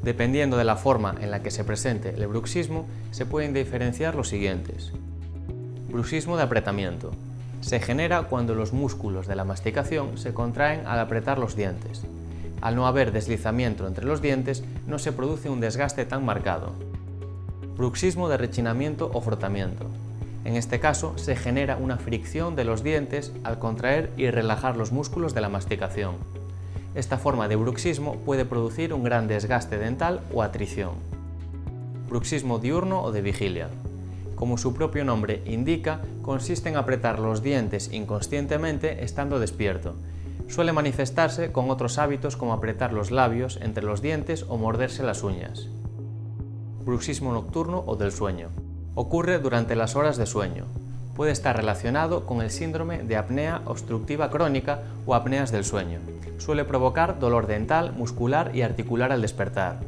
Dependiendo de la forma en la que se presente el bruxismo, se pueden diferenciar los siguientes. Bruxismo de apretamiento. Se genera cuando los músculos de la masticación se contraen al apretar los dientes. Al no haber deslizamiento entre los dientes, no se produce un desgaste tan marcado. Bruxismo de rechinamiento o frotamiento. En este caso, se genera una fricción de los dientes al contraer y relajar los músculos de la masticación. Esta forma de bruxismo puede producir un gran desgaste dental o atrición. Bruxismo diurno o de vigilia. Como su propio nombre indica, consiste en apretar los dientes inconscientemente estando despierto. Suele manifestarse con otros hábitos como apretar los labios entre los dientes o morderse las uñas. Bruxismo nocturno o del sueño. Ocurre durante las horas de sueño. Puede estar relacionado con el síndrome de apnea obstructiva crónica o apneas del sueño. Suele provocar dolor dental, muscular y articular al despertar.